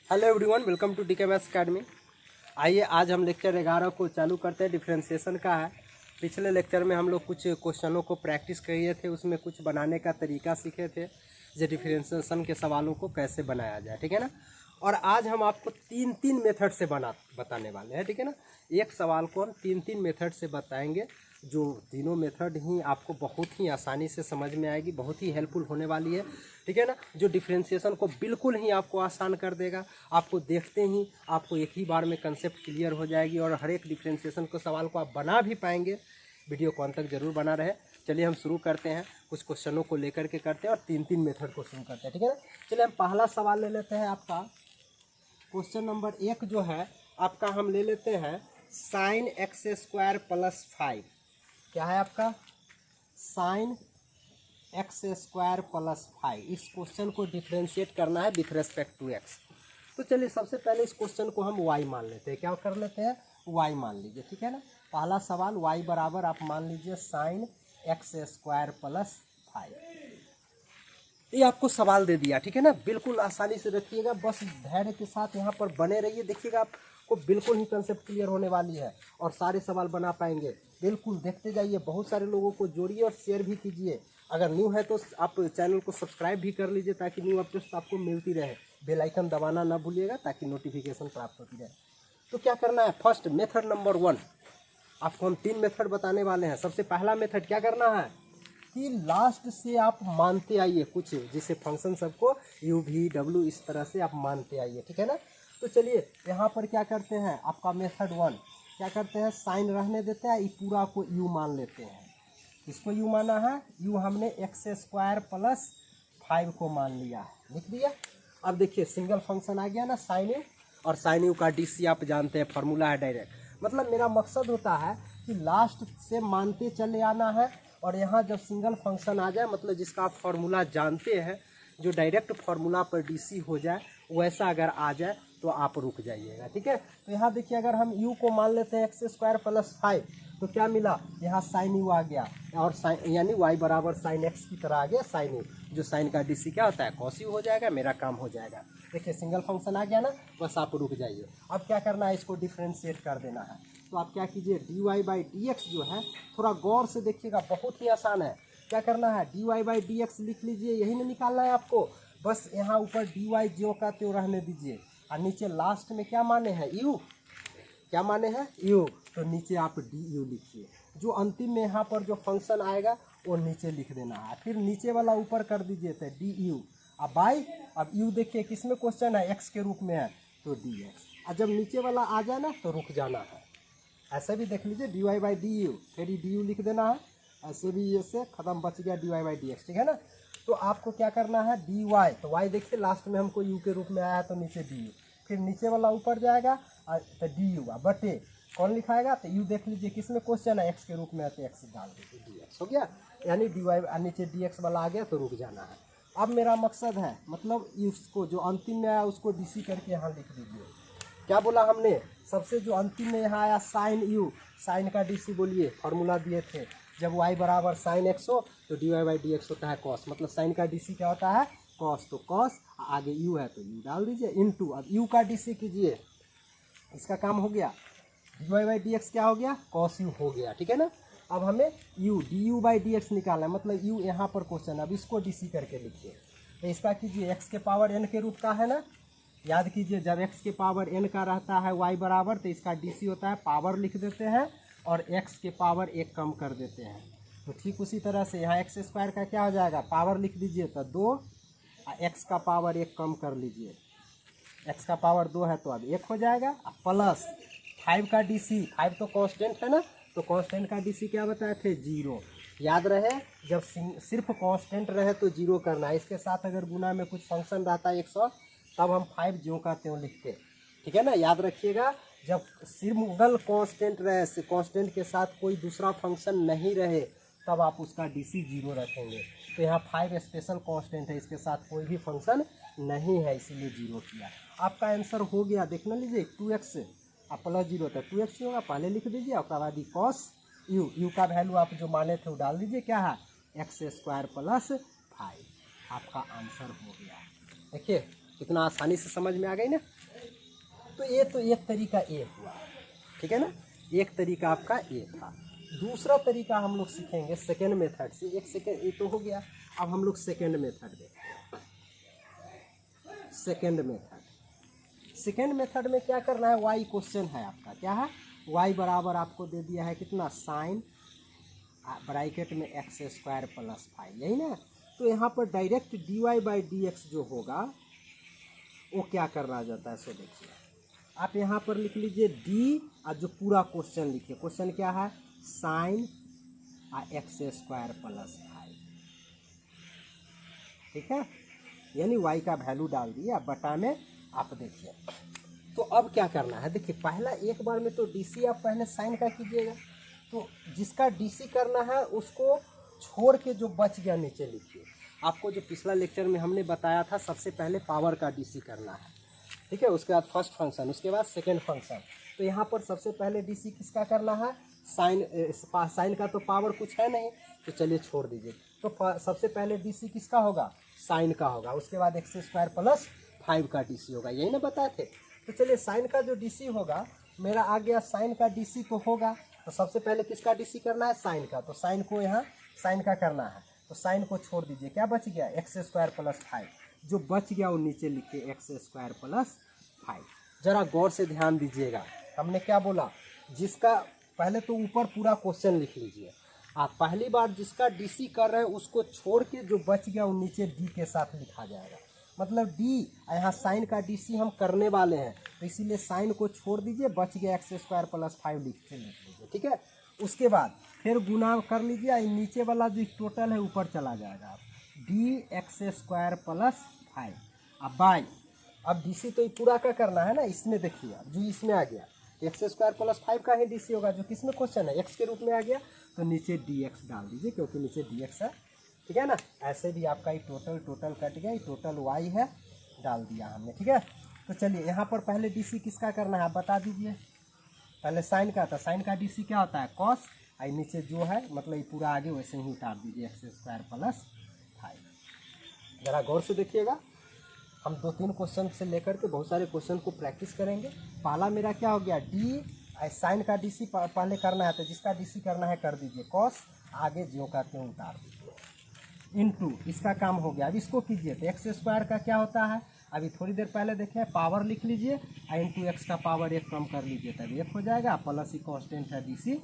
Hello everyone, welcome to DK maths academy. आइए आज हम लेक्चर 11 को चालू करते हैं। डिफरेंशिएशन का है। पिछले लेक्चर में हम लोग कुछ क्वेश्चनों को प्रैक्टिस किए थे, उसमें कुछ बनाने का तरीका सीखे थे, जो डिफरेंशिएशन के सवालों को कैसे बनाया जाए, ठीक है ना। और आज हम आपको तीन मेथड से बताने वाले हैं, ठीक है ना। एक सवाल को हम तीन मेथड से बताएंगे, जो तीनों मेथड ही आपको बहुत ही आसानी से समझ में आएगी, बहुत ही हेल्पफुल होने वाली है, ठीक है ना। जो डिफरेंशिएशन को बिल्कुल ही आपको आसान कर देगा। आपको देखते ही आपको एक ही बार में कंसेप्ट क्लियर हो जाएगी और हर एक डिफरेंशिएशन को सवाल को आप बना भी पाएंगे। वीडियो को अंत तक जरूर बना रहे। चलिए हम शुरू करते हैं, कुछ क्वेश्चनों को लेकर के करते हैं और तीन मेथड को शुरू करते हैं, ठीक है ना। चलिए हम पहला सवाल ले लेते हैं। आपका क्वेश्चन नंबर 1 जो है आपका, हम ले लेते हैं sin x² + 5। क्या है आपका? sin x² + 5। इस क्वेश्चन को डिफ्रेंशिएट करना है विथ रेस्पेक्ट टू x। तो चलिए सबसे पहले इस क्वेश्चन को हम y मान लेते हैं। क्या कर लेते हैं? y मान लीजिए, ठीक है ना। पहला सवाल y बराबर आप मान लीजिए sin x² + 5। ये आपको सवाल दे दिया, ठीक है ना। बिल्कुल आसानी से रखिएगा, बस धैर्य के साथ यहाँ पर बने रहिए। देखिएगा आपको बिल्कुल ही कंसेप्ट क्लियर होने वाली है और सारे सवाल बना पाएंगे। बिल्कुल देखते जाइए, बहुत सारे लोगों को जोड़िए और शेयर भी कीजिए। अगर न्यू है तो आप चैनल को सब्सक्राइब भी कर लीजिए, ताकि न्यू अपडेट्स आपको मिलती रहे। बेल आइकन दबाना ना भूलिएगा, ताकि नोटिफिकेशन प्राप्त होती रहे। तो क्या करना है? फर्स्ट मेथड नंबर 1 आपको हम 3 मेथड बताने वाले हैं। सबसे पहला मेथड क्या करना है कि लास्ट से आप मानते आइए कुछ, जिसे फंक्शन सबको u v w इस तरह से आप मानते आइए, ठीक है ना। तो चलिए यहाँ पर क्या करते हैं, आपका मेथड 1 क्या करते हैं, साइन रहने देते हैं, ये पूरा को u मान लेते हैं। इसको u माना है, u हमने x² + 5 को मान लिया है, लिख दिया। अब देखिए सिंगल फंक्शन आ गया ना साइन u, और साइन u का DC आप जानते हैं, फार्मूला है डायरेक्ट। मतलब मेरा मकसद होता है कि लास्ट से मानते चले आना है, और यहाँ जब सिंगल फंक्शन आ जाए, मतलब जिसका आप फार्मूला जानते हैं, जो डायरेक्ट फार्मूला पर DC हो जाए, वैसा अगर आ जाए तो आप रुक जाइएगा, ठीक है। तो यहाँ देखिए, अगर हम u को मान लेते हैं x² + 5, तो क्या मिला? यहाँ साइन u आ गया, और साइन यानी y बराबर साइन x की तरह आ गया साइन u। जो साइन का DC क्या होता है? cos u हो जाएगा, मेरा काम हो जाएगा। देखिए सिंगल फंक्शन आ गया ना, बस आप रुक जाइए। अब क्या करना है, इसको डिफ्रेंशिएट कर देना है। तो आप क्या कीजिए, dy/dx जो है, थोड़ा गौर से देखिएगा, बहुत ही आसान है। क्या करना है, dy/dx लिख लीजिए, यही नहीं निकालना है आपको। बस यहाँ ऊपर dy ज्यों का त्यों रहने दीजिए, और नीचे लास्ट में क्या माने हैं? u। क्या माने हैं? u। तो नीचे आप du लिखिए। जो अंतिम में यहाँ पर जो फंक्शन आएगा वो नीचे लिख देना है, फिर नीचे वाला ऊपर कर दीजिए, तो du। अब बाई, अब u देखिए किस में क्वेश्चन है, x के रूप में है, तो dx। और जब नीचे वाला आ जाए ना तो रुक जाना है। ऐसे भी देख लीजिए, dy/du, फिर du लिख देना है। ऐसे भी ये से खत्म, बच गया dy/dx, ठीक है ना। तो आपको क्या करना है, dy, तो y देखिए लास्ट में हमको u के रूप में आया, तो नीचे du, फिर नीचे वाला ऊपर जाएगा, तो du बटे कौन लिखाएगा, तो u देख लीजिए किस में क्वेश्चन है, x के रूप में है, तो x डाल दीजिए, dx हो गया। यानी dy नीचे dx वाला आ गया, तो रुक जाना है। अब मेरा मकसद है, मतलब इसको जो अंतिम में आया उसको DC करके यहाँ लिख दीजिए। क्या बोला हमने? सबसे जो अंतिम में यहाँ आया साइन u, साइन का DC बोलिए, फार्मूला दिए थे, जब y बराबर साइन x हो तो dy/dx होता है cos। मतलब साइन का DC क्या होता है? cos। तो cos, आगे u है तो u डाल दीजिए, इनटू, अब u का DC कीजिए, इसका काम हो गया। dy/dx क्या हो गया? cos u हो गया, ठीक है ना। अब हमें u du/dx निकालना है, मतलब u यहाँ पर क्वेश्चन, अब इसको DC करके लिखिए। तो इसका कीजिए, x के पावर n के रूप का है ना, याद कीजिए, जब x के पावर n का रहता है y बराबर, तो इसका DC होता है, पावर लिख देते हैं और x के पावर 1 कम कर देते हैं। तो ठीक उसी तरह से यहाँ x² का क्या हो जाएगा, पावर लिख दीजिए तो 2, x का पावर 1 कम कर लीजिए, x का पावर 2 है तो अब 1 हो जाएगा, प्लस 5 का DC, 5 तो कांस्टेंट है ना, तो कांस्टेंट का DC क्या बताए थे? 0। याद रहे, जब सिर्फ कांस्टेंट रहे तो 0 करना है, इसके साथ अगर गुना में कुछ फंक्शन रहता है 100, तब हम 5 ज्यों का त्यों लिखते, ठीक है ना। याद रखिएगा, जब सिंगल कांस्टेंट रहे, कांस्टेंट के साथ कोई दूसरा फंक्शन नहीं रहे, तब आप उसका DC 0 रखेंगे। तो यहाँ 5 स्पेशल कांस्टेंट है, इसके साथ कोई भी फंक्शन नहीं है, इसीलिए 0 किया। आपका आंसर हो गया, देखना लीजिए, 2x आप +0 तो 2x ही होगा, पहले लिख दीजिए, और उसके बाद cos u का वैल्यू आप जो माने थे वो डाल दीजिए, क्या है? x² + 5। आपका आंसर हो गया। देखिए कितना आसानी से समझ में आ गई ना। तो ये तो एक तरीका ये हुआ, ठीक है ना, एक तरीका आपका ये था। दूसरा तरीका हम लोग सीखेंगे सेकेंड मेथड से। एक सेकेंड ये तो हो गया, अब हम लोग सेकेंड मेथड देखते हैं। सेकेंड मेथड में क्या करना है, वाई क्वेश्चन है आपका, क्या है, वाई बराबर आपको दे दिया है कितना, साइन ब्रैकेट में एक्स स्क्वायर प्लस 5, यही ना। तो यहाँ पर direct d y by d x जो होगा वो क्या करना जाता है, सो देखिए आप यहाँ पर लिख लीजिए डी और जो पूरा क्वेश्चन लिखिए, क्वेश्चन क्या है, साइन एक्स स्क्वायर प्लस 5, ठीक है, यानी वाई का वैल्यू डाल दिए, अब बटा में आप देखिए। तो अब क्या करना है, देखिए पहला एक बार में तो डीसी आप पहले साइन का कीजिएगा, तो जिसका डीसी करना है उसको छोड़ के जो बच गया नीचे लिखिए। आपको जो पिछला लेक्चर में हमने बताया था, सबसे पहले पावर का डीसी करना है, ठीक है, उसके बाद फर्स्ट फंक्शन, उसके बाद सेकेंड फंक्शन। तो यहाँ पर सबसे पहले डीसी किसका करना है, साइन का तो पावर कुछ है नहीं, तो चलिए छोड़ दीजिए। तो सबसे पहले डीसी किसका होगा, साइन का होगा, उसके बाद एक्स स्क्वायर प्लस 5 का डीसी होगा, यही ना बताए थे। तो चलिए साइन का जो डीसी होगा मेरा आ गया, साइन का डीसी तो होगा, तो सबसे पहले किसका डीसी करना है, साइन का। तो साइन को यहाँ साइन का करना है, तो साइन को छोड़ दीजिए, क्या बच गया, एक्स स्क्वायर प्लस 5, जो बच गया वो नीचे लिखिए एक्स स्क्वायर प्लस 5। जरा गौर से ध्यान दीजिएगा, हमने क्या बोला, जिसका पहले तो ऊपर पूरा क्वेश्चन लिख लीजिए, आप पहली बार जिसका डीसी कर रहे हैं उसको छोड़ के जो बच गया वो नीचे डी के साथ लिखा जाएगा। मतलब डी, यहाँ साइन का डीसी हम करने वाले हैं, तो इसीलिए साइन को छोड़ दीजिए, बच गया एक्स स्क्वायर प्लस 5 लिख लीजिए, ठीक है। उसके बाद फिर गुना कर लीजिए, नीचे वाला जो टोटल है ऊपर चला जाएगा, डी एक्स स्क्वायर प्लस 5। अब बाई, अब डीसी तो ये पूरा का करना है ना, इसमें देखिए जो इसमें आ गया एक्स स्क्वायर प्लस 5 का ही डीसी होगा, जो किसमें क्वेश्चन है, एक्स के रूप में आ गया, तो नीचे डी एक्स डाल दीजिए, क्योंकि नीचे डी एक्स है, ठीक है ना। ऐसे भी आपका ये टोटल कट गया, ये टोटल वाई है, डाल दिया हमने, ठीक है। तो चलिए यहाँ पर पहले डीसी किसका करना है आप बता दीजिए, पहले साइन का था, साइन का डीसी क्या होता है, कॉस, आई नीचे जो है मतलब ये पूरा आगे वैसे ही उतार दीजिए, एक्स स्क्वायर प्लस 5। जरा गौर से देखिएगा, हम 2-3 क्वेश्चन से लेकर के बहुत सारे क्वेश्चन को प्रैक्टिस करेंगे। पहला मेरा क्या हो गया, डी साइन का डीसी पहले करना है, तो जिसका डीसी करना है कर दीजिए कॉस, आगे जो करते हैं उतार दीजिए, इनटू इसका काम हो गया। अब इसको कीजिए, तो एक्स स्क्वायर का क्या होता है, अभी थोड़ी देर पहले देखे, पावर लिख लीजिए, और इंटू एक्स का पावर 1 कम कर लीजिए, तब 1 हो जाएगा, प्लस ही कांस्टेंट है डीसी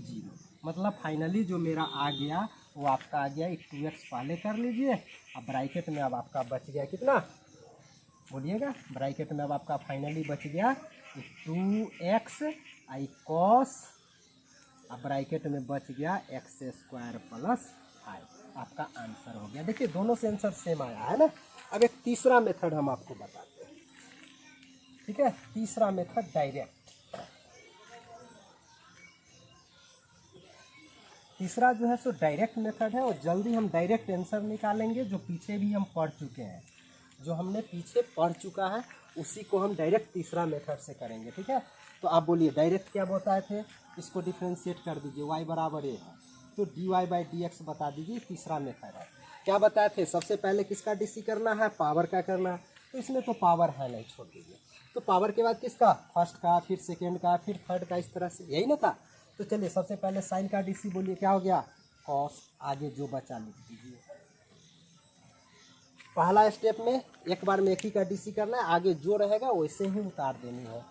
0। मतलब फाइनली जो मेरा आ गया वो आपका आ गया 2x पहले कर लीजिए, अब ब्रैकेट में अब आपका बच गया कितना, बोलिएगा, ब्रैकेट में अब आपका फाइनली बच गया 2x आई कॉस, अब ब्रैकेट में बच गया एक्स स्क्वायर प्लस 5। आपका आंसर हो गया। देखिए दोनों से आंसर सेम आया है ना। अब एक तीसरा मेथड हम आपको बताते हैं, ठीक है, तीसरा मेथड डायरेक्ट। तीसरा जो है सो डायरेक्ट मेथड है, और जल्दी हम डायरेक्ट आंसर निकालेंगे, जो पीछे भी हम पढ़ चुके हैं, जो हमने पीछे पढ़ चुका है उसी को हम डायरेक्ट तीसरा मेथड से करेंगे, ठीक है। तो आप बोलिए डायरेक्ट क्या बताए थे, इसको डिफ्रेंशिएट कर दीजिए, y बराबर a है तो dy बाई डी एक्स बता दीजिए, तीसरा मेथड है। क्या बताए थे, सबसे पहले किसका डीसी करना है, पावर का करना है, तो इसमें तो पावर है नहीं, छोड़ दीजिए। तो पावर के बाद किसका, फर्स्ट का, फिर सेकेंड का, फिर थर्ड का, इस तरह से, यही ना था। तो चलिए सबसे पहले साइन का डीसी बोलिए, क्या हो गया, कॉस, आगे जो बचा लिख दीजिए। पहला स्टेप में एक बार में एक ही का डीसी करना है, आगे जो रहेगा वैसे ही उतार देनी है,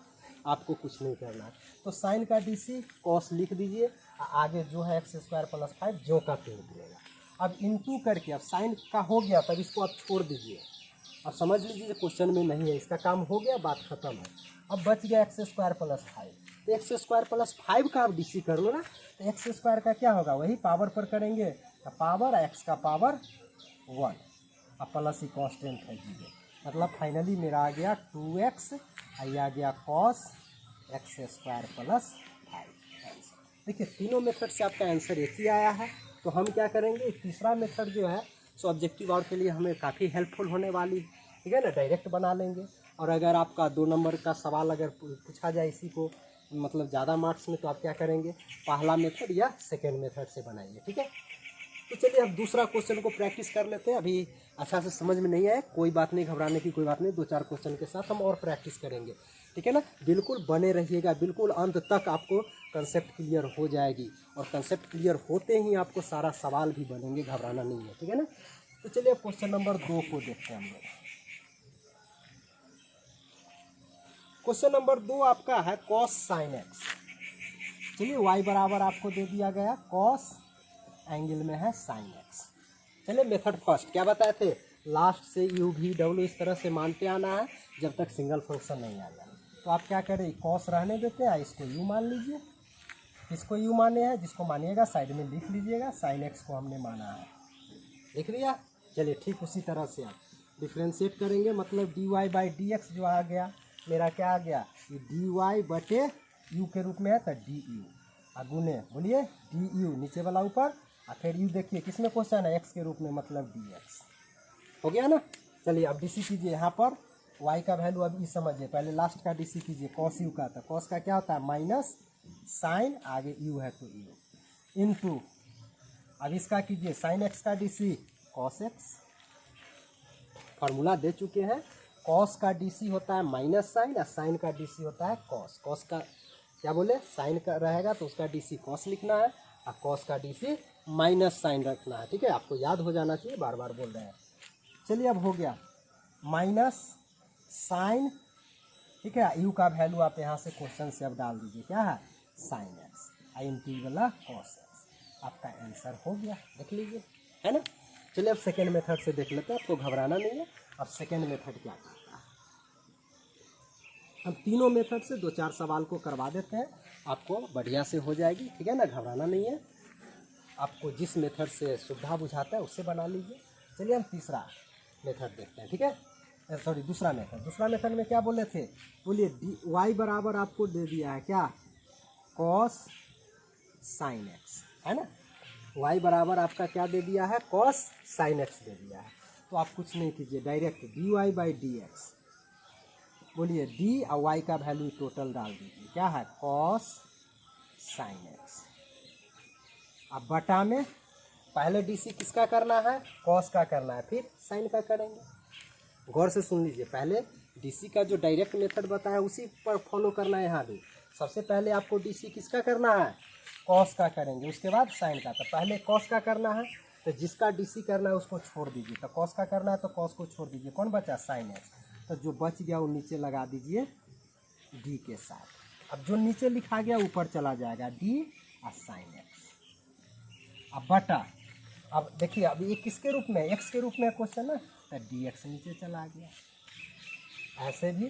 आपको कुछ नहीं करना है। तो साइन का डीसी कॉस लिख दीजिए, आगे जो है एक्स स्क्वायर प्लस 5 जो का फेर दिएगा। अब इनटू करके, अब साइन का हो गया, तब इसको आप छोड़ दीजिए, अब समझ लीजिए क्वेश्चन में नहीं है, इसका काम हो गया, बात खत्म है। अब बच गया एक्स स्क्वायर प्लस 5, तो एक्स स्क्वायर प्लस 5 का आप डीसी कर लो ना, तो एक्स स्क्वायर का क्या होगा, वही पावर पर करेंगे, तो पावर एक्स का पावर 1, अब प्लस ही कांस्टेंट है 0, मतलब फाइनली मेरा आ गया 2x, आ गया कॉस एक्स स्क्वायर प्लस 5। देखिए तीनों मेथड से आपका आंसर एक ही आया है। तो हम क्या करेंगे, तीसरा मेथड जो है सो ऑब्जेक्टिव और के लिए हमें काफ़ी हेल्पफुल होने वाली, ठीक है ना, डायरेक्ट बना लेंगे। और अगर आपका 2 नंबर का सवाल अगर पूछा जाए इसी को, मतलब ज़्यादा मार्क्स में, तो आप क्या करेंगे, पहला मेथड या सेकेंड मेथड से बनाइए, ठीक है। तो चलिए अब दूसरा क्वेश्चन को प्रैक्टिस कर लेते हैं। अभी अच्छा से समझ में नहीं आए कोई बात नहीं, घबराने की कोई बात नहीं, 2-4 क्वेश्चन के साथ हम और प्रैक्टिस करेंगे, ठीक है ना। बिल्कुल बने रहिएगा, बिल्कुल अंत तक आपको कंसेप्ट क्लियर हो जाएगी, और कंसेप्ट क्लियर होते ही आपको सारा सवाल भी बनेंगे, घबराना नहीं है, ठीक है ना। तो चलिए क्वेश्चन नंबर 2 को देखते हैं हम लोग। क्वेश्चन नंबर 2 आपका है कॉस साइन एक्स। चलिए y बराबर आपको दे दिया गया कॉस, एंगल में है साइन एक्स। चलिए मेथड फर्स्ट क्या बताए थे, लास्ट से यू भी डब्ल्यू इस तरह से मानते आना है जब तक सिंगल फंक्शन नहीं आ जाए। तो आप क्या करें, कॉस रहने देते हैं, इसको यू मान लीजिए, इसको यू माने हैं, जिसको मानिएगा साइड में लिख लीजिएगा, साइन एक्स को हमने माना है, लिख लिया। चलिए ठीक उसी तरह से आप डिफ्रेंशिएट करेंगे, मतलब d y by d x जो आ गया मेरा क्या आ गया, ये डी वाई बटे यू के रूप में है तो डी यू, अगुने बोलिए डी यू नीचे वाला ऊपर, और फिर यू देखिए किसमें क्वेश्चन है, एक्स के रूप में, मतलब डी एक्स हो गया ना। चलिए अब डी सी कीजिए, यहाँ पर वाई का वैल्यू अब ई समझिए, पहले लास्ट का डी सी कीजिए, कॉस यू का, तो कॉस का क्या होता है माइनस साइन, आगे यू है तो यू, इनटू अब इसका कीजिए साइन एक्स का D C cos X, formula दे चुके हैं, कॉस का डीसी होता है माइनस साइन, और साइन का डीसी होता है कॉस। कॉस का क्या बोले, साइन का रहेगा तो उसका डीसी कॉस लिखना है, और कॉस का डीसी माइनस साइन रखना है, ठीक है, आपको याद हो जाना चाहिए, बार बार बोल रहे हैं। चलिए अब हो गया माइनस साइन, ठीक है, यू का वैल्यू आप यहाँ से क्वेश्चन से अब डाल दीजिए, क्या है साइन एक्स, आई वाला कॉस एक्स, आपका आंसर हो गया, देख लीजिए, है ना। चलिए अब सेकेंड मेथड से देख लेते हैं, आपको घबराना नहीं है। अब सेकेंड मेथड क्या करता है, हम तीनों मेथड से 2-4 सवाल को करवा देते हैं, आपको बढ़िया से हो जाएगी, ठीक है ना, घबराना नहीं है, आपको जिस मेथड से सुविधा बुझाता है उससे बना लीजिए। चलिए हम तीसरा मेथड देखते हैं, ठीक है, सॉरी दूसरा मेथड में क्या बोले थे, बोलिए डी वाई बराबर आपको दे दिया है क्या, कॉस साइन एक्स, है ना, y बराबर आपका क्या दे दिया है, कॉस साइन एक्स दे दिया है। तो आप कुछ नहीं कीजिए, direct d y by d x, बोलिए डी और y का वैल्यू टोटल डाल दीजिए, क्या है कॉस साइन एक्स, अब बटा में पहले डी सी किसका करना है, कॉस का करना है, फिर साइन का करेंगे। गौर से सुन लीजिए, पहले डी सी का जो डायरेक्ट मेथड बताया उसी पर फॉलो करना है। यहाँ भी सबसे पहले आपको डी सी किसका करना है, कॉस का करेंगे, उसके बाद साइन का। तो पहले कॉस का करना है, तो जिसका डीसी करना है उसको छोड़ दीजिए, तो कॉस का करना है तो कॉस को छोड़ दीजिए, कौन बचा साइन एक्स, तो जो बच गया वो नीचे लगा दीजिए डी के साथ। अब जो नीचे लिखा गया ऊपर चला जाएगा, डी और साइन एक्स, अब बटा, अब देखिए अब ये किसके रूप में, एक्स के रूप में क्वेश्चन ना, तो डी एक्स नीचे चला गया। ऐसे भी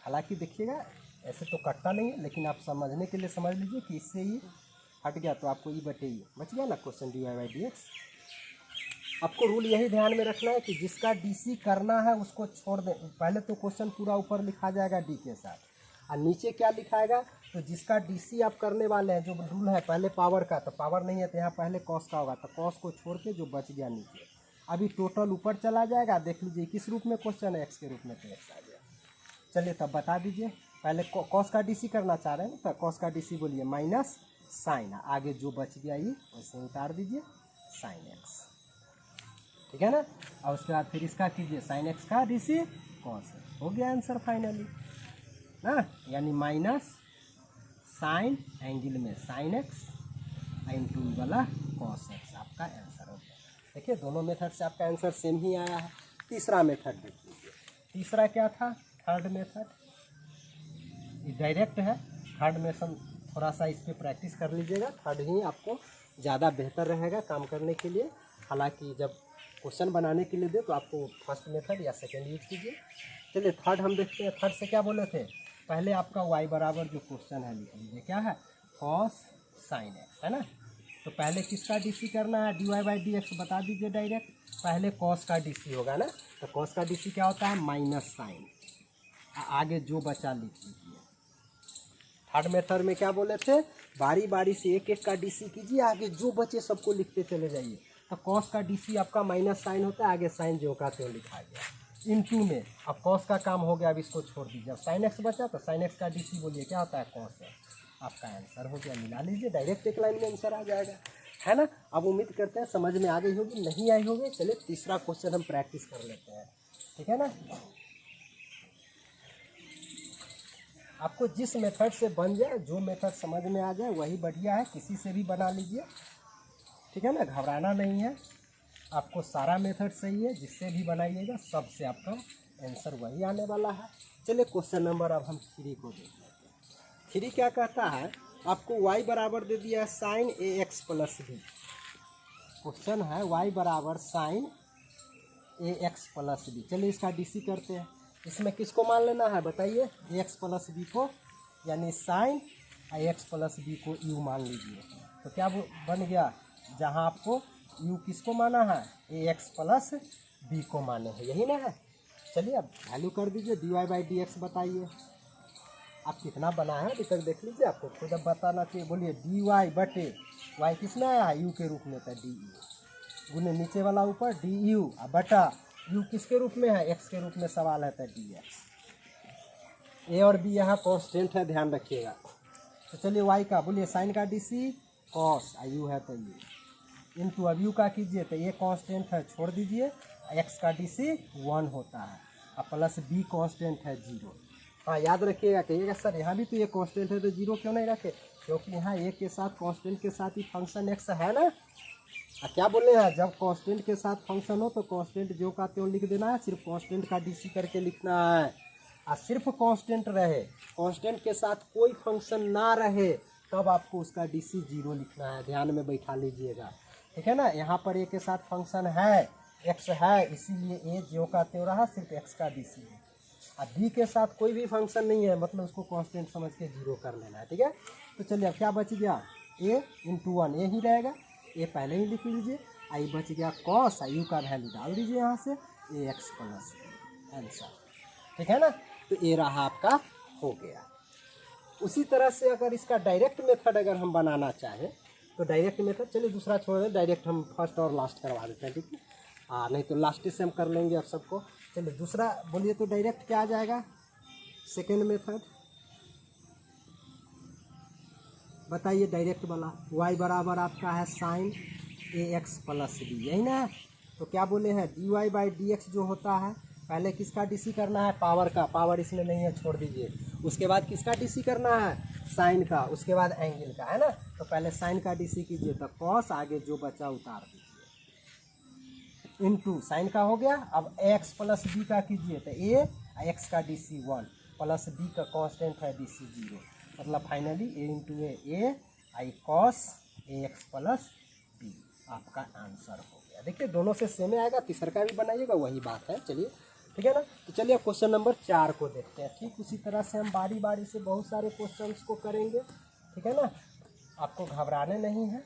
हालांकि देखिएगा ऐसे तो कटता नहीं है, लेकिन आप समझने के लिए समझ लीजिए कि इससे ही हट गया तो आपको ई बटे ई बच गया ना, question d y by d x. आपको रूल यही ध्यान में रखना है कि जिसका डीसी करना है उसको छोड़ दें, पहले तो क्वेश्चन पूरा ऊपर लिखा जाएगा डी के साथ, और नीचे क्या लिखाएगा, तो जिसका डीसी आप करने वाले हैं, जो रूल है पहले पावर का, तो पावर नहीं है तो यहाँ पहले कॉस का होगा, तो कॉस को छोड़ के जो बच गया नीचे, अभी टोटल ऊपर चला जाएगा। देख लीजिए किस रूप में क्वेश्चन है, एक्स के रूप में, तो एक्स आ गया। चलिए तब बता दीजिए, पहले कॉस का डीसी करना चाह रहे हैं तो कॉस का डीसी बोलिए माइनस साइन, आगे जो बच गया ये वैसे उतार दीजिए साइन एक्स, ठीक है ना। और उसके बाद फिर इसका कीजिए साइन एक्स का डीसी कॉस, हो गया आंसर फाइनली ना, यानी माइनस साइन एंगल में साइन एक्स इंटू वाला कॉस एक्स, आपका आंसर हो गया। देखिए दोनों मेथड से आपका आंसर सेम ही आया है। तीसरा मेथड देख लीजिए, तीसरा क्या था, थर्ड मेथड, ये डायरेक्ट है, थर्ड मेथड थोड़ा सा इस पर प्रैक्टिस कर लीजिएगा, थर्ड ही आपको ज़्यादा बेहतर रहेगा काम करने के लिए। हालांकि जब क्वेश्चन बनाने के लिए दे तो आपको फर्स्ट मेथड या सेकेंड यूज कीजिए। चलिए थर्ड हम देखते हैं, थर्ड से क्या बोले थे, पहले आपका y बराबर जो क्वेश्चन है लिख लीजिए, क्या है कॉस साइन एक्स, है ना। तो पहले किसका डीसी करना है, d y by d x बता दीजिए डायरेक्ट, पहले कॉस का डीसी होगा ना, तो कॉस का डीसी क्या होता है माइनस साइन, आगे जो बचा लिख लीजिए। थर्ड मेथड में क्या बोले थे, बारी बारी से एक एक का डीसी कीजिए, आगे जो बचे सबको लिखते चले जाइए। तो कॉस का डीसी आपका माइनस साइन होता है, आगे साइन जो का तो लिखा गया। इन टू में अब कॉस का काम हो गया, अब इसको छोड़ दीजिए, अब साइन एक्स बचा तो साइन एक्स का डीसी बोलिए क्या होता है कॉस है, आपका आंसर हो गया। मिला लीजिए, डायरेक्ट एक लाइन में आंसर आ जाएगा। है ना। अब उम्मीद करते हैं समझ में आ गई होगी, नहीं आई होगी चलिए तीसरा क्वेश्चन हम प्रैक्टिस कर लेते हैं, ठीक है ना। आपको जिस मेथड से बन जाए, जो मेथड समझ में आ जाए वही बढ़िया है, किसी से भी बना लीजिए, ठीक है ना, घबराना नहीं है। आपको सारा मेथड सही है, जिससे भी बनाइएगा सबसे आपका आंसर वही आने वाला है। चलिए क्वेश्चन नंबर अब हम 3 को देख लेते हैं। 3 क्या कहता है, आपको y बराबर दे दिया है साइन ए एक्स प्लस बी। क्वेश्चन है y बराबर साइन ए एक्स प्लस बी। चलिए इसका DC करते हैं। इसमें किसको मान लेना है बताइए, ए एक्स प्लस बी को, यानी साइन ए एक्स प्लस बी को u मान लीजिए। तो क्या बन गया, जहाँ आपको u किसको माना है, ए एक्स प्लस बी को माने हैं, यही ना है। चलिए अब वैल्यू कर दीजिए, dy बाई डी एक्स बताइए आप कितना बना है अभी तक देख लीजिए, आपको खुद अब बताना चाहिए। बोलिए dy बटे y किसमें आया है, u के रूप में था, du गुने नीचे वाला ऊपर du बटा u किसके रूप में है, x के रूप में सवाल है, dx। a और b यहाँ कांस्टेंट है, ध्यान रखिएगा। तो चलिए y का बोलिए साइन का DC cos u है तो ये इनटू अब u का कीजिए तो ये कांस्टेंट है, छोड़ दीजिए, x का DC 1 होता है और प्लस b कांस्टेंट है 0। हाँ याद रखिएगा, कहिएगा सर यहाँ भी तो ये कांस्टेंट है तो 0 क्यों नहीं रखे, क्योंकि यहाँ a के साथ कांस्टेंट के साथ ही फंक्शन x है ना। क्या बोल रहे हैं, जब कांस्टेंट के साथ फंक्शन हो तो कांस्टेंट जो का त्यों लिख देना है, सिर्फ कांस्टेंट का DC करके लिखना है। और सिर्फ कांस्टेंट रहे, कांस्टेंट के साथ कोई फंक्शन ना रहे तब आपको उसका DC 0 लिखना है, ध्यान में बैठा लीजिएगा, ठीक है ना। यहाँ पर a के साथ फंक्शन है, x है, इसीलिए a जो का त्यों रहा, सिर्फ x का DC है। अब b के साथ कोई भी फंक्शन नहीं है, मतलब उसको कांस्टेंट समझ के 0 कर लेना है, ठीक है। तो चलिए अब क्या बच गया, a इंटू 1 ये ही रहेगा, a पहले ही लिख लीजिए, आई बच गया कॉस, u का वैल्यू डाल दीजिए यहाँ से, ए एक्स प्लस आंसर, ठीक है ना। तो ये रहा आपका हो गया। उसी तरह से अगर इसका डायरेक्ट मेथड अगर हम बनाना चाहें तो डायरेक्ट मेथड, चलिए दूसरा छोड़ दें, डायरेक्ट हम फर्स्ट और लास्ट करवा देते हैं, ठीक है। हाँ नहीं तो लास्ट से हम कर लेंगे अब सबको। चलिए दूसरा बोलिए, तो डायरेक्ट क्या आ जाएगा, सेकेंड मेथड बताइए डायरेक्ट वाला। y बराबर आपका है साइन ए एक्स प्लस बी, यही ना। तो क्या बोले हैं, dy बाई डी एक्स जो होता है, पहले किसका DC करना है, पावर का, पावर इसमें नहीं है छोड़ दीजिए। उसके बाद किसका DC करना है, साइन का, उसके बाद एंगल का, है ना। तो पहले साइन का DC कीजिए तो कॉस, आगे जो बचा उतार दीजिए, इनटू साइन का हो गया। अब एक्स प्लस बी का कीजिए तो ए एक्स का DC 1 प्लस बी का कांस्टेंट है DC 0, मतलब finally A into A I cos A x plus B आपका आंसर हो गया। देखिए दोनों से सेम आएगा, तीसरा का भी बनाइएगा वही बात है, चलिए ठीक है ना। तो चलिए अब क्वेश्चन नंबर 4 को देखते हैं। ठीक उसी तरह से हम बारी बारी से बहुत सारे क्वेश्चंस को करेंगे, ठीक है ना, आपको घबराने नहीं है।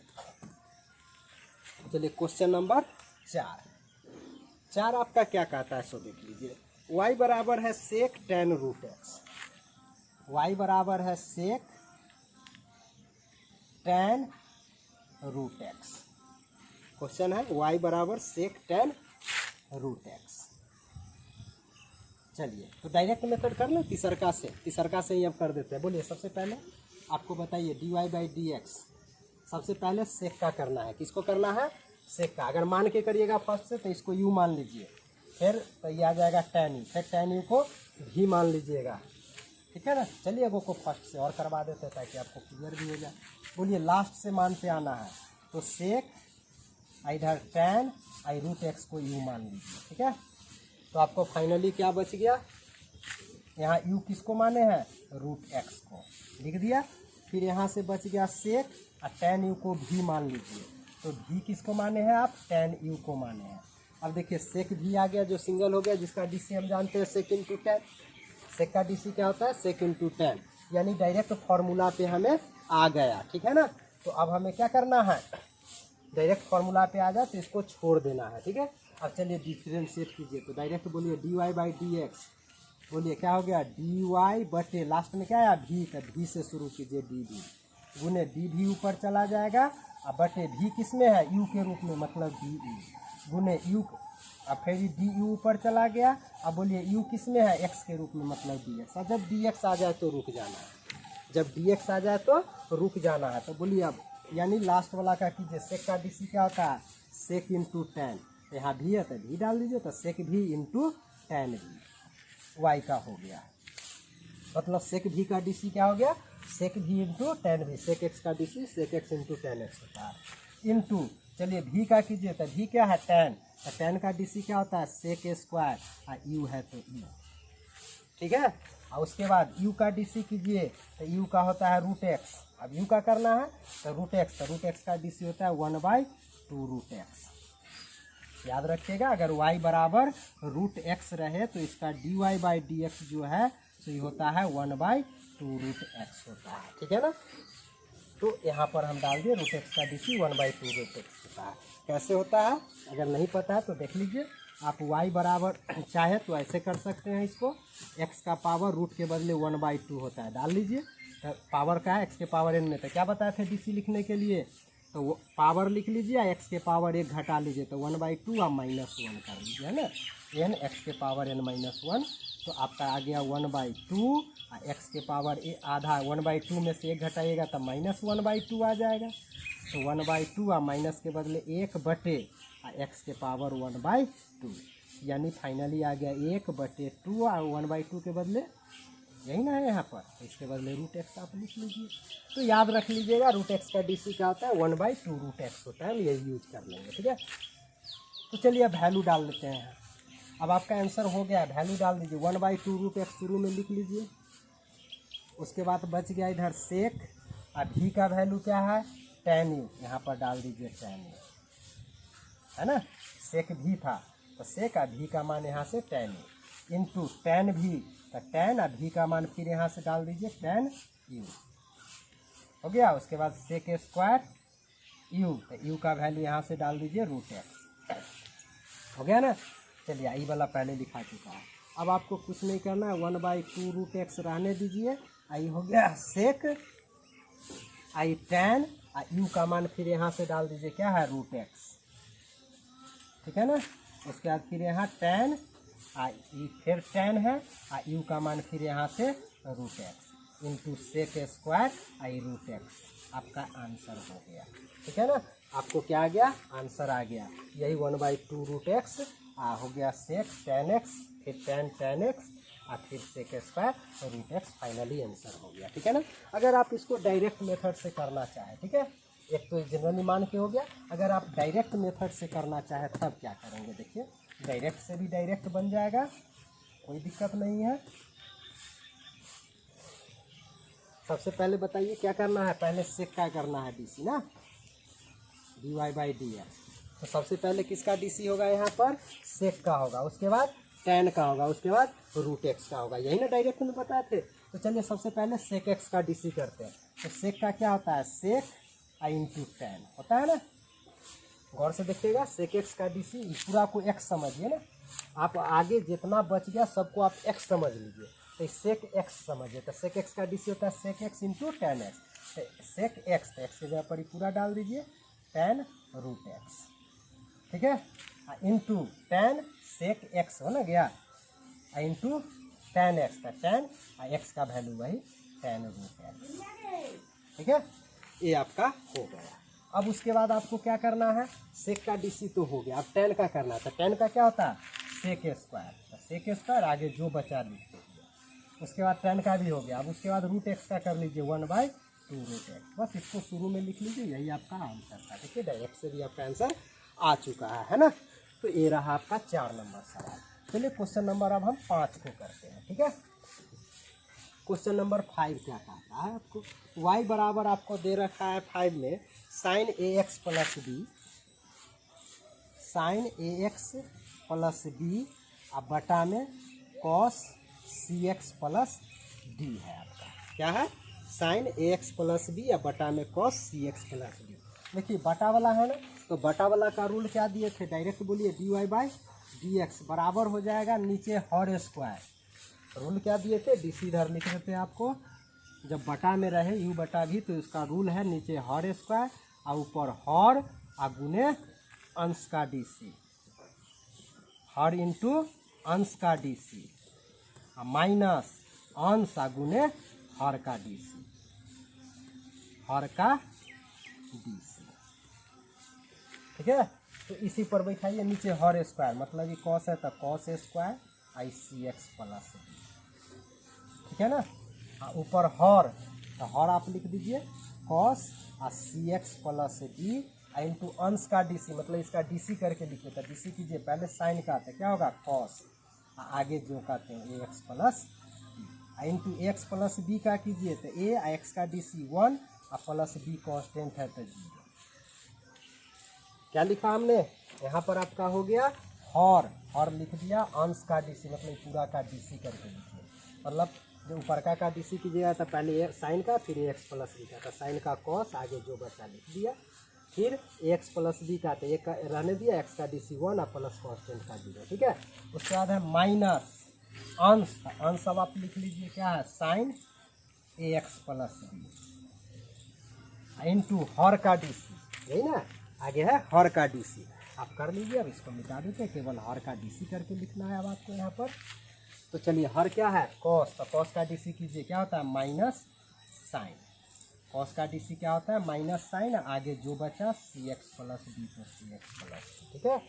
चलिए क्वेश्चन नंबर 4 आपका क्या कहता है सो देख लीजिए। y बराबर है सेक टेन रूट एक्स, y बराबर है सेक टेन रूट एक्स। क्वेश्चन है y बराबर सेक टेन रूट एक्स। चलिए तो डायरेक्ट मेथड कर लें तीसरका से ही अब कर देते हैं। बोलिए सबसे पहले आपको बताइए dy बाई डी एक्स, सबसे पहले सेक का करना है। किसको करना है, सेक का। अगर मान के करिएगा फर्स्ट से तो इसको u मान लीजिए, फिर तो ये आ जाएगा tan u, फिर tan u को v मान लीजिएगा, ठीक है ना। चलिए वो को फर्स्ट से और करवा देते हैं ताकि आपको क्लियर भी हो जाए। बोलिए लास्ट से मान पे आना है तो सेक इधर tan आई रूट एक्स को u मान लीजिए, ठीक है। तो आपको फाइनली क्या बच गया, यहाँ u किसको माने हैं, रूट एक्स को लिख दिया। फिर यहाँ से बच गया सेक और tan u को v मान लीजिए, तो v किसको माने हैं आप, tan u को माने हैं। अब देखिए सेक v आ गया जो सिंगल हो गया, जिसका DC हम जानते हैं सेक इंटू टेन। सेक का DC क्या होता है, सेक इंटू टेन, यानी डायरेक्ट फार्मूला पे हमें आ गया, ठीक है ना। तो अब हमें क्या करना है, डायरेक्ट फार्मूला पे आ जाए तो इसको छोड़ देना है, ठीक है। अब चलिए डिफ्रेंशिएट कीजिए, तो डायरेक्ट बोलिए dy बाई डी एक्स, बोलिए क्या हो गया, dy बटे लास्ट में क्या आया v, का v से शुरू कीजिए dv, गुने dv ऊपर चला जाएगा और बटे v किस में है, u के रूप में, मतलब du, गुने u, अब फिर du ऊपर चला गया। अब बोलिए u किस में है, x के रूप में, मतलब dx। और जब dx आ जाए तो रुक जाना है, जब dx आ जाए तो रुक जाना है। तो बोलिए अब यानी लास्ट वाला का कीजिए, सेक का डीसी क्या होता है, सेक इंटू टेन, यहाँ भी है तो भी डाल दीजिए, तो सेक भी इंटू टेन भी वाई का हो गया। मतलब सेक भी का डीसी क्या हो गया, सेक भी इंटू टेन भी, सेक एक्स का DC sec x into tan x होता है। इंटू चलिए भी का कीजिए, तो भी क्या है टेन, तो टेन का डीसी क्या होता है सेक स्क्वायर, और यू है तो यू, ठीक है। और उसके बाद यू का डीसी कीजिए, तो यू का होता है रूट एक्स, अब यू का करना है तो रूट एक्स, तो रूट एक्स का डीसी होता है 1/2 रूट एक्स। याद रखिएगा, अगर y बराबर रूट एक्स रहे तो इसका dy/dx जो है तो ये होता है 1/2 रूट एक्स होता है, ठीक है ना। तो यहाँ पर हम डाल दिए रूट एक्स का डीसी 1/2 रूट एक्स होता है। कैसे होता है अगर नहीं पता है तो देख लीजिए, आप y बराबर चाहे तो ऐसे कर सकते हैं इसको, x का पावर रूट के बदले 1/2 होता है, डाल लीजिए, तो पावर का है x के पावर n में, तो क्या बताए थे डीसी लिखने के लिए, तो वो पावर लिख लीजिए, x के पावर 1 घटा लीजिए, तो 1/2 आप -1 कर लीजिए, है ना, n x के पावर n -1, तो आपका आ गया 1/2, और x के पावर आधा, 1/2 में से 1 घटाइएगा तो -1/2 आ जाएगा, तो 1/2 और माइनस के बदले 1/, और x के पावर 1/2, यानी फाइनली आ गया 1/2, और 1/2 के बदले यही ना है यहाँ पर, तो इसके बदले रूट एक्स आप लिख लीजिए। तो याद रख लीजिएगा रूट एक्स का डीसी क्या होता है 1/2 रूट एक्स होता है, हम यही यूज कर लेंगे, ठीक है। तो चलिए अब वैल्यू डाल देते हैं, अब आपका आंसर हो गया, वैल्यू डाल दीजिए, 1/2 रूट एक्स शुरू में लिख लीजिए, उसके बाद बच गया इधर सेक, और भी का वैल्यू क्या है tan यू, यहाँ पर डाल दीजिए tan यू, है ना, सेक भी था तो सेक, और भी का मान यहाँ से tan यू इंटू tan भी, तो tan और भी का मान फिर यहाँ से डाल दीजिए tan यू, हो गया। उसके बाद सेक स्क्वायर यू, तो यू का वैल्यू यहाँ से डाल दीजिए रूट एक्स, हो गया ना। चलिए आई वाला पहले लिखा चुका है, अब आपको कुछ नहीं करना है, 1/2 रूट एक्स रहने दीजिए, आई हो गया सेक, आई tan, यू का मान फिर यहाँ से डाल दीजिए क्या है रूट एक्स, ठीक है ना। उसके बाद फिर यहाँ tan, फिर tan है, यू का मान फिर यहाँ से root X into sec square I root X, आपका आंसर हो गया, ठीक है ना। आपको क्या आ गया आंसर आ गया, यही 1/2 रूट एक्स हो गया सेक tan एक्स, फिर tan एक्स, और फिर sec square root x, finally answer हो गया, ठीक है ना। अगर आप इसको डायरेक्ट मेथड से करना चाहें, ठीक है, एक तो जनरली मान के हो गया, अगर आप डायरेक्ट मेथड से करना चाहें तब क्या करेंगे, देखिए डायरेक्ट से भी डायरेक्ट बन जाएगा, कोई दिक्कत नहीं है। सबसे पहले बताइए क्या करना है, पहले सेक का करना है डीसी ना, dy/dx, तो सबसे पहले किसका डीसी होगा यहाँ पर सेक का होगा, उसके बाद tan का होगा, उसके बाद रूट एक्स का होगा, यही ना डायरेक्ट में बताए थे। तो चलिए सबसे पहले सेक एक्स का डीसी करते हैं, तो सेक का क्या होता है सेक इंटू tan होता है ना, गौर से देखिएगा, सेक एक्स का डीसी पूरा को x समझिए ना, आप आगे जितना बच गया सबको आप x समझ लीजिए, तो सेक एक्स समझिए, तो सेक एक्स का डीसी होता है sec x into tan x, तो सेक एक्स, तो एक्स के जगह पर ही पूरा डाल दीजिए tan रूट एक्स, ठीक है, इंटू tan सेक एक्स हो ना गया, इंटू tan एक्स, का tan एक्स का वैल्यू वही tan रूट एक्स, ठीक है, ये आपका हो गया। अब उसके बाद आपको क्या करना है, सेक का डीसी तो हो गया, अब tan का करना है, तो tan का क्या होता है सेक स्क्वायर, तो सेक स्क्वायर आगे जो बचा लिख दीजिए, उसके बाद tan का भी हो गया। अब उसके बाद रूट एक्स का कर लीजिए 1/2 रूट एक्स, बस इसको शुरू में लिख लीजिए, यही आपका आंसर था, ठीक है, डायरेक्ट से भी आपका आंसर आ चुका है ना। तो ये रहा आपका 4 नंबर सवाल। चलिए क्वेश्चन नंबर अब हम 5 को करते हैं, ठीक है। क्वेश्चन नंबर 5 क्या कहता है आपको, y बराबर आपको दे रखा है 5 में sin ax plus b, sin ax plus b अब बटा में cos cx प्लस d है आपका, क्या है sin ax प्लस b अब बटा में cos cx प्लस d। देखिए बटा वाला है ना, तो बटा वाला का रूल क्या दिए थे, डायरेक्ट बोलिए dy/dx बराबर हो जाएगा नीचे हर स्क्वायर, रूल क्या दिए थे डीसी इधर लिख देते हैं आपको, जब बटा में रहे यू बटा भी तो इसका रूल है नीचे हर स्क्वायर और ऊपर हर गुने अंश का डीसी, हर इंटू अंश का डीसी माइनस अंश गुने हर का डीसी, हर का डी सी। ठीक है, तो इसी पर बैठाइए नीचे हर स्क्वायर, मतलब ये कॉस है तो कॉस स्क्वायर आई सी एक्स प्लस डी। ठीक है ना, ऊपर हर, तो हर आप लिख दीजिए कॉस और सी एक्स प्लस डी इंटू अंश का डी सी, मतलब इसका डी सी करके लिखिए। तो डी सी कीजिए, पहले साइन का आता है क्या होगा कॉस, आगे जो कहते हैं A x plus D into X plus B का कीजिए, तो ए एक्स का डी सी 1 और प्लस बी कॉन्स्टेंट है तो 0। क्या लिखा हमने यहाँ पर, आपका हो गया हर लिख दिया, अंश का डी सी मतलब पूरा का डी सी करके लिखिए, मतलब जो ऊपर का डी सी कीजिएगा तो पहले साइन का, फिर ए एक्स प्लस बी का, तो साइन का कॉस, आगे जो बचा लिख दिया, फिर एक्स प्लस बी का, तो एक रहने दिया, एक्स का डी सी 1 और प्लस कॉन्स्टेंट का 0। ठीक है, उसके बाद है माइनस अंश, अंश अब आप लिख लीजिए क्या है साइन ए एक्स प्लस बी इंटू हर का डी सी, यही ना, आगे है हर का डी सी, आप कर लीजिए। अब इसको मिटा देते हैं, केवल हर का डी सी करके लिखना है अब आपको यहाँ पर। तो चलिए हर क्या है कॉस, तो कॉस का डी सी कीजिए, क्या होता है माइनस साइन, कॉस का डी सी क्या होता है माइनस साइन, आगे जो बचा सी एक्स प्लस डी, तो सी एक्स प्लस डी। ठीक है,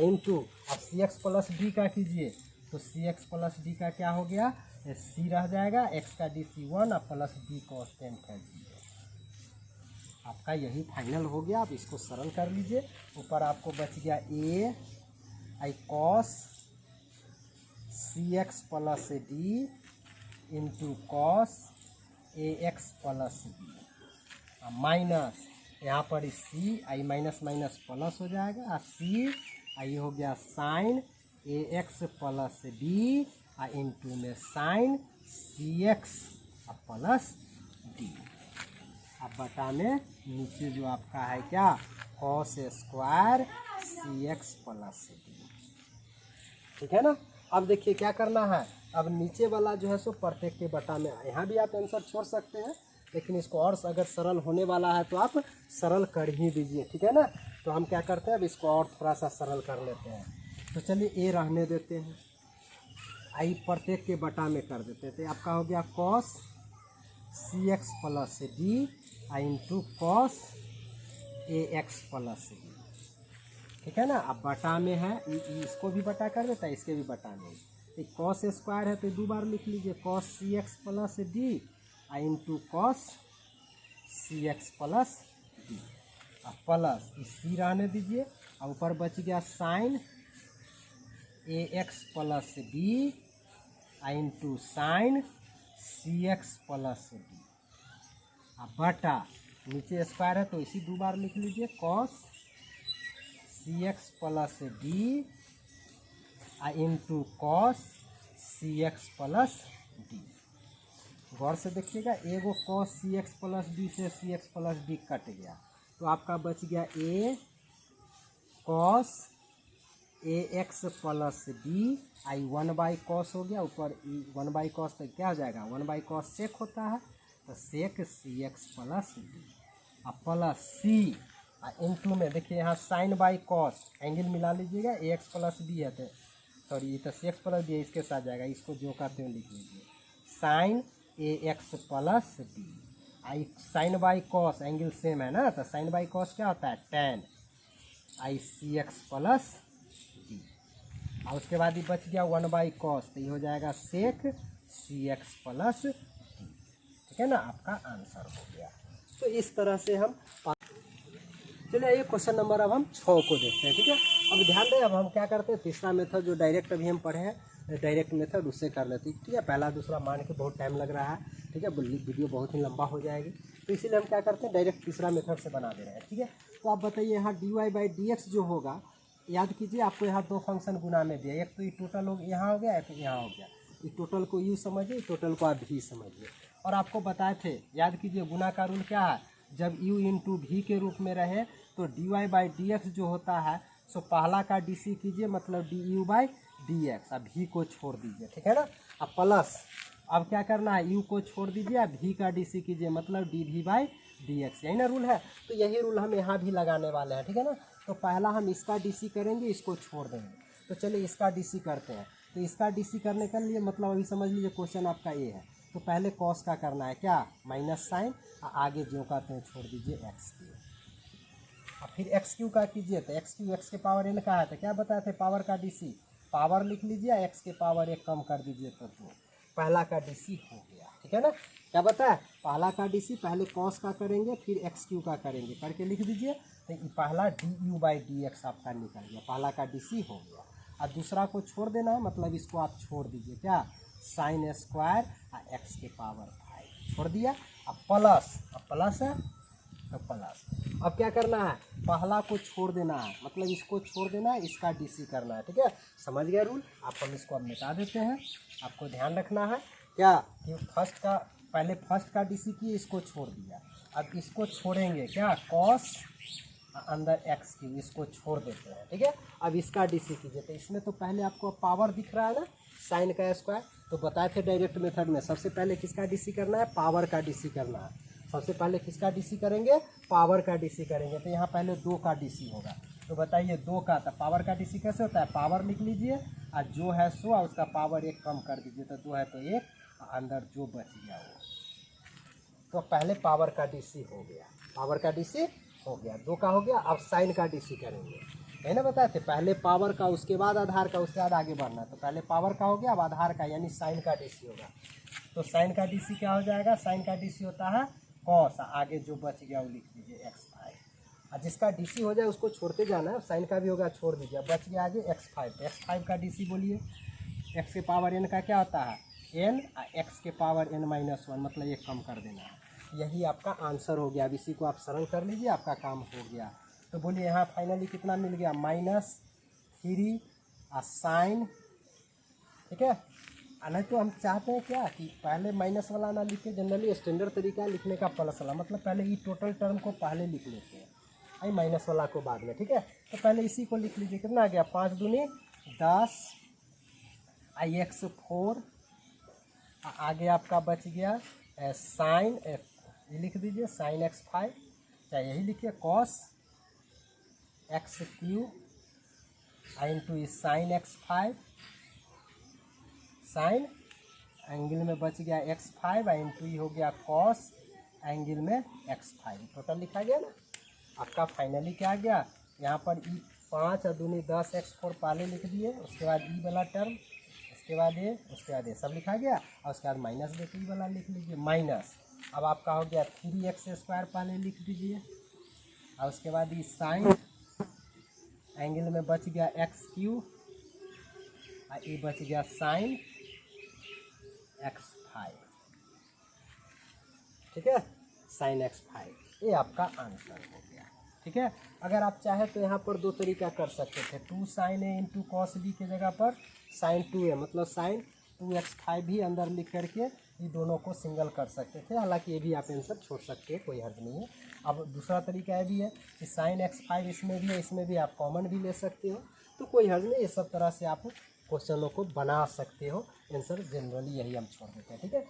इंटू अब सी एक्स प्लस डी का कीजिए, तो सी एक्स प्लस डी का क्या हो गया, सी रह जाएगा, एक्स का डी सी 1 और प्लस डी कॉन्स्टेंट है 0। आपका यही फाइनल हो गया। आप इसको सरल कर लीजिए, ऊपर आपको बच गया A I cos C x plus D into cos A x plus B minus, यहाँ पर C I minus minus plus हो जाएगा, सी आई हो गया साइन ए एक्स प्लस डी इंटू में sine C x plus D. अब बटा में नीचे जो आपका है क्या cos square C x plus D. ठीक है ना, अब देखिए क्या करना है, अब नीचे वाला जो है सो प्रत्येक के बटा में, यहाँ भी आप आंसर छोड़ सकते हैं, लेकिन इसको और अगर सरल होने वाला है तो आप सरल कर ही दीजिए। ठीक है ना, तो हम क्या करते हैं अब इसको और थोड़ा सा सरल कर लेते हैं। तो चलिए ए रहने देते हैं, आई प्रत्येक के बटा में कर देते हैं, तो आपका हो गया cos C x plus D into cos A x plus D. ठीक है ना, अब बटा में है, इसको भी बटा कर देता है, इसके भी बटा में, कॉस स्क्वायर है तो 2 बार लिख लीजिए, cos C x plus D into cos C x plus D, plus C रहने दीजिए, और ऊपर बच गया साइन ए x plus D into sine C x plus D, बटा नीचे स्क्वायर है तो इसी 2 बार लिख लीजिए, cos C x plus D into cos C x plus D. गौर से देखिएगा, एगो cos C x plus D से C x plus D cut गया, तो आपका बच गया A cos A x plus D I 1 by cos हो गया, ऊपर 1 बाई कॉस तो क्या हो जाएगा 1 बाई कॉस सेक होता है, तो सेक सी एक्स प्लस डी प्लस सी इंटू में देखिए यहाँ साइन बाई कॉस, एंगल मिला लीजिएगा, ए एक्स प्लस डी है तो सॉरी ये तो सी एक्स प्लस डी है, इसके साथ जाएगा, इसको जो कहते हैं लिख लीजिए, sine A x plus D i sine by cos, angle same है ना, तो साइन बाई कॉस क्या होता है tan i c x plus d, और उसके बाद ये बच गया 1 बाई कॉस, तो ये हो जाएगा सेक सी एक्स प्लस डी। ठीक है ना, आपका आंसर हो गया। तो इस तरह से हम, चलिए ये क्वेश्चन नंबर अब हम 6 को देखते हैं। ठीक है, अब ध्यान दें, अब हम क्या करते हैं, तीसरा मेथड जो डायरेक्ट अभी हम पढ़े हैं, डायरेक्ट मेथड उससे कर लेते हैं। ठीक है, पहला दूसरा मान के बहुत टाइम लग रहा है, ठीक है, वीडियो बहुत ही लंबा हो जाएगी, तो इसीलिए हम क्या करते हैं डायरेक्ट तीसरा मेथड से बना दे रहे हैं। ठीक है, तो आप बताइए यहाँ d y by d x जो होगा, याद कीजिए आपको यहाँ 2 फंक्शन गुना में दिया, एक तो ये टोटल हो यहाँ हो गया, एक यहाँ हो गया, ये टोटल को यू समझिए, टोटल को आप भी समझिए, और आपको बताए थे, याद कीजिए गुना का रूल क्या है, जब u इंटू भी के रूप में रहे तो d y by d x जो होता है सो पहला का डी सी कीजिए, मतलब D you by d x, अब भी को छोड़ दीजिए। ठीक है ना, अब प्लस अब क्या करना है, u को छोड़ दीजिए, अब भी का डी सी कीजिए, मतलब डी भी बाई डी एक्स, यही ना रूल है, तो यही रूल हम यहाँ भी लगाने वाले हैं। ठीक है ना, तो पहला हम इसका डी सी करेंगे, इसको छोड़ देंगे, तो चलिए इसका डी सी करते हैं। तो इसका डी सी करने के लिए मतलब अभी समझ लीजिए क्वेश्चन आपका ये है, तो पहले कॉस का करना है क्या माइनस साइन, आगे जो कहते हैं छोड़ दीजिए एक्स के। और फिर एक्स क्यू का कीजिए तो एक्स क्यू एक्स के पावर एन का है, तो क्या बताए थे पावर का डीसी, पावर लिख लीजिए, एक्स के पावर एक कम कर दीजिए तो 2, पहला का डीसी हो गया। ठीक है ना, क्या बताया, पहला का डीसी पहले कॉस का करेंगे फिर एक्स क्यू का करेंगे, करके लिख दीजिए। तो ये पहला D you by d x आपका निकल गया, पहला का डीसी हो गया। और दूसरा को छोड़ देना है, मतलब इसको आप छोड़ दीजिए, क्या साइन स्क्वायर और एक्स के पावर 5 छोड़ दिया। अब प्लस है तो प्लस। अब क्या करना है, पहला को छोड़ देना है, मतलब इसको छोड़ देना है, इसका डीसी करना है। ठीक है, समझ गया रूल। आप हम इसको अब मिटा देते हैं। आपको ध्यान रखना है क्या कि पहले फर्स्ट का डीसी किए, इसको छोड़ दिया। अब इसको छोड़ेंगे क्या, कॉस अंदर एक्स की, इसको छोड़ देते हैं। ठीक है, अब इसका डीसी कीजिए। तो इसमें तो पहले आपको पावर दिख रहा है ना, साइन का स्क्वायर, तो बताए थे डायरेक्ट मेथड में सबसे पहले किसका डीसी करना है, पावर का डीसी करना है। सबसे पहले किसका डीसी करेंगे, पावर का डीसी करेंगे। तो यहाँ पहले 2 का डीसी होगा, तो बताइए 2 का, तो पावर का डीसी कैसे होता है, पावर लिख लीजिए और जो है सो और उसका पावर 1 कम कर दीजिए, तो 2 है तो 1, अंदर जो बच गया वो। तो पहले पावर का डीसी हो गया, पावर का डीसी हो गया, 2 का हो गया। अब साइन का डीसी करेंगे, है ना, बताए थे पहले पावर का, उसके बाद आधार का, उसके बाद आगे बढ़ना। तो पहले पावर का हो गया, अब आधार का यानी साइन का डीसी होगा। तो साइन का डीसी क्या हो जाएगा, साइन का डीसी होता है कॉस, आगे जो बच गया वो लिख दीजिए x5। और जिसका डीसी हो जाए उसको छोड़ते जाना है, साइन का भी होगा छोड़ दीजिए, बच गया आगे x5। x5 का डीसी बोलिए, x के पावर n का क्या होता है n, x के पावर n-1, मतलब 1 कम कर देना है। यही आपका आंसर हो गया। अब इसी को आप सरल कर लीजिए, आपका काम हो गया। तो बोलिए यहाँ फाइनली कितना मिल गया, -3 साइन। ठीक है, नहीं तो हम चाहते हैं क्या कि पहले माइनस वाला ना लिखे, जनरली स्टैंडर्ड तरीका है लिखने का प्लस वाला, मतलब पहले ये टोटल टर्म को पहले लिख लेते हैं, आई माइनस वाला को बाद में। ठीक है, तो पहले इसी को लिख लीजिए, कितना आ गया 5 दूनी 10, आई x4, आगे आपका बच गया साइन, ये लिख दीजिए साइन x5, चाहे यही लिखिए cos x3 into sine x5, sign angle में बच गया x5 इंटू हो गया कॉस एंगल में x5, टोटल लिखा गया ना। आपका फाइनली क्या आ गया, यहाँ पर ई 5 और दूनी 10 x4 पहले लिख दिए, उसके बाद ई वाला टर्म, उसके बाद ये, उसके बाद ये सब लिखा गया, और उसके बाद माइनस देके ई वाला लिख लीजिए माइनस। अब आपका हो गया 3x² पहले लिख दीजिए, और उसके बाद ये साइन एंगल में बच गया x3 और ये बच गया साइन x5। ठीक है, साइन x5, ये आपका आंसर हो गया। ठीक है, अगर आप चाहे तो यहाँ पर 2 तरीका कर सकते थे, 2 साइन ए इंटू कॉस बी के जगह पर साइन 2a, मतलब साइन 2x5 भी अंदर लिख करके ये दोनों को सिंगल कर सकते थे। हालांकि ये भी आप आंसर छोड़ सकते हैं, कोई हर्ज नहीं है। अब दूसरा तरीका ये भी है कि साइन x5 इसमें भी है, इसमें भी आप कॉमन भी ले सकते हो, तो कोई हर्ज नहीं। ये सब तरह से आप क्वेश्चनों को बना सकते हो, आंसर जनरली यही हम छोड़ देते हैं। ठीक है,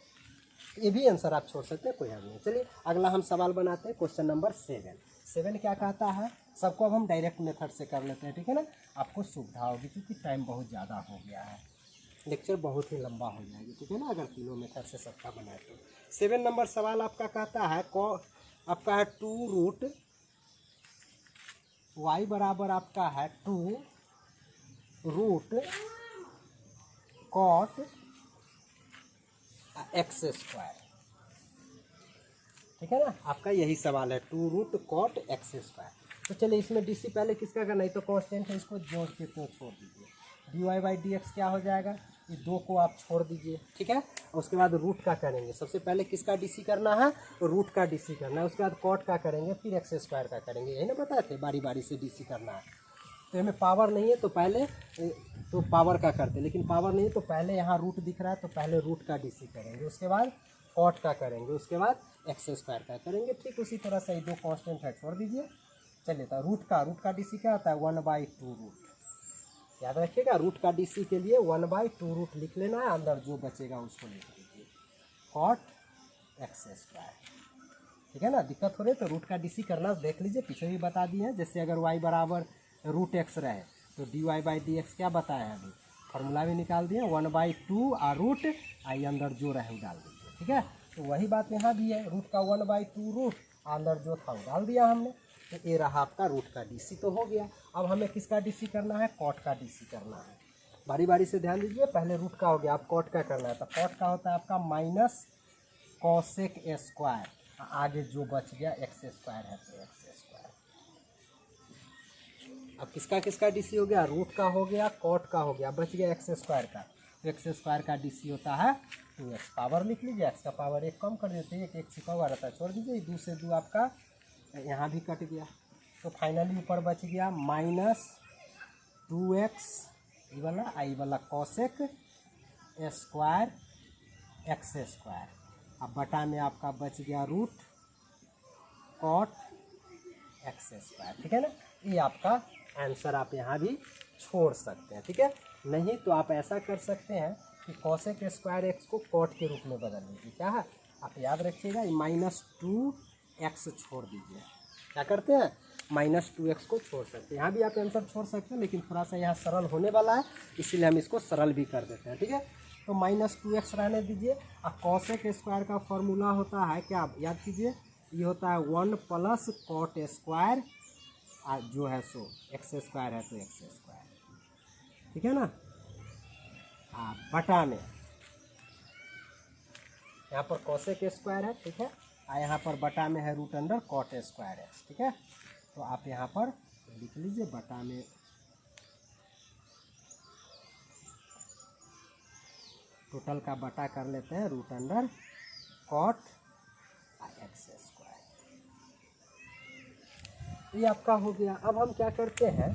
ये भी आंसर आप छोड़ सकते हैं, कोई हर्ज नहीं। चलिए अगला हम सवाल बनाते हैं, क्वेश्चन नंबर 7 क्या कहता है, सबको अब हम डायरेक्ट मेथड से कर लेते हैं। ठीक है ना, आपको सुविधा होगी क्योंकि टाइम बहुत ज़्यादा हो गया है, लेक्चर बहुत ही लंबा हो जाएगी। ठीक है ना, अगर तीनों मेथड से सबका बनाए तो। 7 नंबर सवाल आपका कहता है आपका है 2 रूट y बराबर आपका है 2 रूट कॉट x²। ठीक है ना, आपका यही सवाल है 2 रूट कॉट x²। तो चलिए इसमें डीसी पहले किसका करना है, तो कांस्टेंट है, इसको जोड़ के तो छोड़ दीजिए। dy/dx क्या हो जाएगा, ये 2 को आप छोड़ दीजिए। ठीक है, उसके बाद रूट का करेंगे, सबसे पहले किसका डीसी करना है, रूट का डीसी करना है, उसके बाद कॉट का करेंगे, फिर x² का करेंगे। यही ना बताए थे, बारी बारी से डीसी करना है। तो हमें पावर नहीं है तो पहले तो पावर का करते, लेकिन पावर नहीं है तो पहले यहाँ रूट दिख रहा है तो पहले रूट का डीसी करेंगे, उसके बाद कॉट का करेंगे, उसके बाद x² का करेंगे। ठीक उसी तरह से ये 2 कांस्टेंट है, छोड़ दीजिए। चलिए तो रूट का डीसी क्या होता है, 1/2 रूट। याद रखिएगा, रूट का डीसी के लिए 1/2 रूट लिख लेना है, अंदर जो बचेगा उसको लिख दीजिए, कॉट x²। ठीक है ना, दिक्कत हो रही है तो रूट का डीसी करना देख लीजिए, पीछे भी बता दिए हैं। जैसे अगर y बराबर √x रहे तो dy/dx क्या बताया है, अभी फॉर्मूला भी निकाल दिए, 1/2 और रूट आई अंदर जो रहे डाल दीजिए। ठीक है, तो वही बात यहाँ भी है, रूट का 1/2 रूट अंदर जो था वो डाल दिया हमने। तो ये रहा आपका रूट का डीसी तो हो गया। अब हमें किसका डीसी करना है, कॉट का डीसी करना है। बारी बारी से ध्यान दीजिए, पहले रूट का हो गया, अब कॉट का करना है। तो कॉट का होता है आपका माइनस कॉसेक स्क्वायर, आगे जो बच गया एक्स स्क्वायर है तो एक्स स्क्वायर। अब किसका किसका डीसी हो गया, रूट का हो गया, कॉट का हो गया, बच गया एक्स स्क्वायर का। तो एक्स स्क्वायर का डीसी होता है 2x। पावर लिख लीजिए, एक्स का पावर 1 कम कर देते हैं, एक छिपा हुआ रहता है, छोड़ दीजिए। 2 से 2 आपका यहाँ भी कट गया, तो फाइनली ऊपर बच गया माइनस 2x ये वाला आई वाला कॉसेक स्क्वायर एक्स स्क्वायर। अब बटा में आपका बच गया रूट कॉट एक्स स्क्वायर, ठीक है ना। ये आपका आंसर आप यहाँ भी छोड़ सकते हैं, ठीक है। नहीं तो आप ऐसा कर सकते हैं कि कॉसेक स्क्वायर एक्स को कॉट के रूप में बदल लीजिए। क्या है, आप याद रखिएगा, माइनस 2x छोड़ दीजिए। क्या करते हैं, माइनस 2x को छोड़ सकते हैं। यहाँ भी आप आंसर छोड़ सकते हैं, लेकिन थोड़ा सा यहाँ सरल होने वाला है, इसीलिए हम इसको सरल भी कर देते हैं, ठीक है। तो माइनस 2x रहने दीजिए। अब कॉसेक स्क्वायर का फॉर्मूला होता है क्या, आप याद कीजिए, ये होता है 1 प्लस कॉट स्क्वायर जो है सो एक्स स्क्वायर है तो एक्स स्क्वायर, ठीक है ना। बटा में यहाँ पर कॉसेक स्क्वायर है, ठीक है, यहाँ पर बटा में है root under cot square x, ठीक है। तो आप यहाँ पर लिख लीजिए बटा में टोटल का बटा कर लेते हैं root under cot x square. ये आपका हो गया। अब हम क्या करते हैं,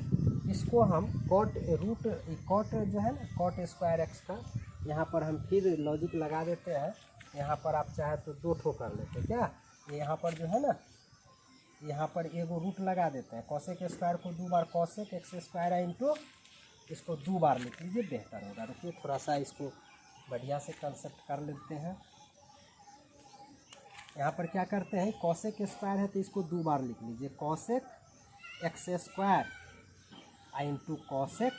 इसको हम कॉट जो है ना कॉट स्क्वायर एक्स का, यहाँ पर हम फिर लॉजिक लगा देते हैं। यहाँ पर आप चाहे तो 2 ठो कर लेते हैं क्या, यहाँ पर जो है ना, यहाँ पर एगो रूट लगा देते हैं। कॉसेक स्क्वायर को 2 बार कॉसेक एक्स स्क्वायर इंटू इसको 2 बार लिख लीजिए, बेहतर होगा। रुकिए थोड़ा सा इसको बढ़िया से कंसेप्ट कर लेते हैं। यहाँ पर क्या करते हैं, कॉसेक स्क्वायर है तो इसको 2 बार लिख लीजिए, cosec x square into cosec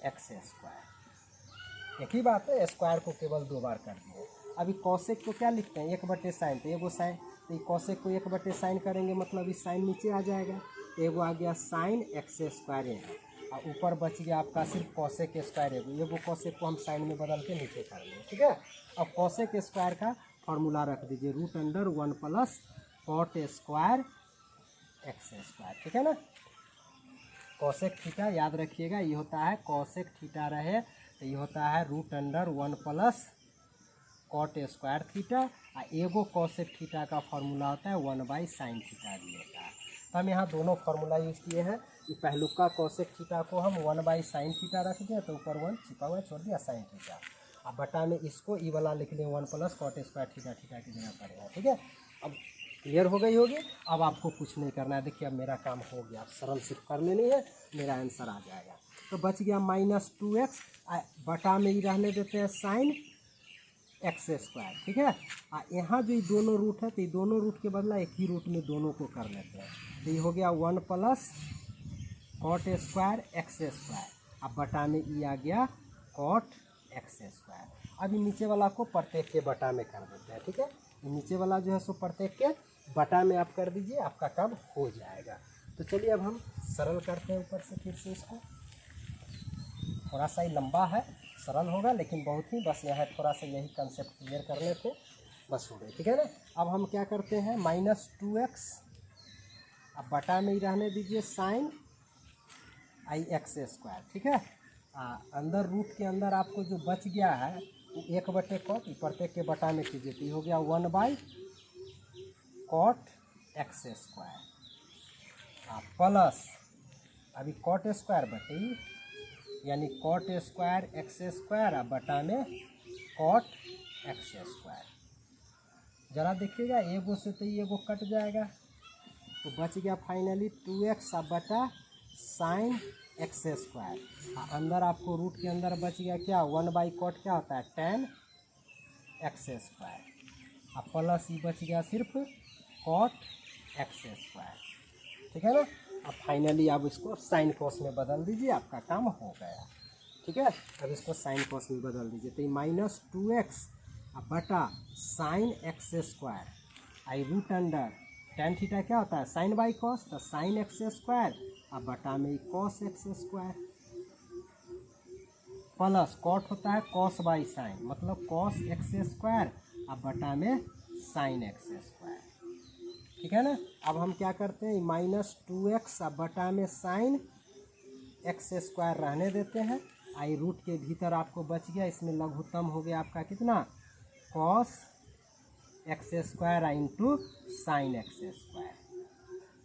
x square. एक ही बात है, स्क्वायर को केवल 2 बार कर दिए। अभी कॉसेक को क्या लिखते हैं, 1/sin, तो एगो साइन, तो कॉसेक को 1/sin करेंगे, मतलब इस साइन नीचे आ जाएगा, तो एगो आ गया साइन एक्स स्क्वायर, और ऊपर बच गया आपका सिर्फ कॉसेक स्क्वायर। एगो कॉसेक को हम साइन में बदल के नीचे कर लेंगे, ठीक है। अब कॉसेक स्क्वायर का फॉर्मूला रख दीजिए, root under 1 plus cot square x square, ठीक है ना। कॉसेक थीटा याद रखिएगा, ये होता है कॉसेक थीटा रहे तो ये होता है root under 1 plus cot square theta, और एगो कॉसेक थीटा का फॉर्मूला होता है 1/sin थीटा भी होता है। तो हम यहाँ दोनों फार्मूला यूज़ किए हैं। पहलुका कॉसेक थीटा को हम 1/sin थीटा रख दिया, तो ऊपर 1 छिपा हुआ छोड़ दिया साइन थीटा। अब बटा में इसको ई वाला लिख लें 1 plus cot square theta, theta की जगह पड़ेगा, ठीक है। अब क्लियर हो गई होगी। अब आपको कुछ नहीं करना है, देखिए अब मेरा काम हो गया, सरल सिर्फ कर लेनी है, मेरा आंसर आ जाएगा। तो बच गया माइनस 2x, बटा में ही रहने देते हैं साइन एक्स स्क्वायर, ठीक है। यहाँ जो ये दोनों रूट है, तो ये दोनों रूट के बदला एक ही रूट में दोनों को कर लेते हैं, तो ये हो गया 1 plus cot square x square, अब बटा में ई आ गया कॉट एक्स स्क्वायर। अभी नीचे वाला को प्रत्येक के बटा में कर देते हैं, ठीक है। नीचे वाला जो है सो प्रत्येक के बटा में आप कर दीजिए, आपका काम हो जाएगा। तो चलिए अब हम सरल करते हैं ऊपर से फिर से इसको। थोड़ा सा ही लंबा है, सरल होगा लेकिन बहुत ही, बस यह थोड़ा सा यही कंसेप्ट क्लियर करने थे, बस हो गए, ठीक है ना। अब हम क्या करते हैं, माइनस 2x, अब बटा में ही रहने दीजिए साइन आई एक्स स्क्वायर, ठीक है। अंदर रूट के अंदर आपको जो बच गया है 1/cot, प्रत्येक के बटा में कीजिए, तो ये हो गया 1/cot एक्स स्क्वायर प्लस अभी कॉट स्क्वायर बटे, यानी कॉट स्क्वायर एक्स स्क्वायर बटा में कॉट एक्स स्क्वायर। जरा देखिएगा, एगो से तो ये एगो कट जाएगा, तो बच गया फाइनली 2x बटा साइन एक्स स्क्वायर। अंदर आपको रूट के अंदर बच गया क्या, 1/cot क्या होता है tan एक्स स्क्वायर, प्लस ही बच गया सिर्फ कॉट एक्स स्क्वायर, ठीक है ना। अब फाइनली आप इसको साइन कॉस में बदल दीजिए, आपका काम हो गया, ठीक है। अब इसको साइन कॉस में बदल दीजिए, तो माइनस 2x बटा sine x square I root under ten theta क्या होता है, साइन बाई कॉस, तो साइन एक्स स्क्वायर अब बटा में cos x square, plus cot होता है कॉस बाई साइन, मतलब कॉस एक्स स्क्वायर अब बटा में साइन एक्स स्क्वायर, ठीक है ना। अब हम क्या करते हैं, -2x अब बटा में साइन एक्स स्क्वायर रहने देते हैं। आई रूट के भीतर आपको बच गया, इसमें लघुत्तम हो गया आपका कितना, cos x square into sine x square,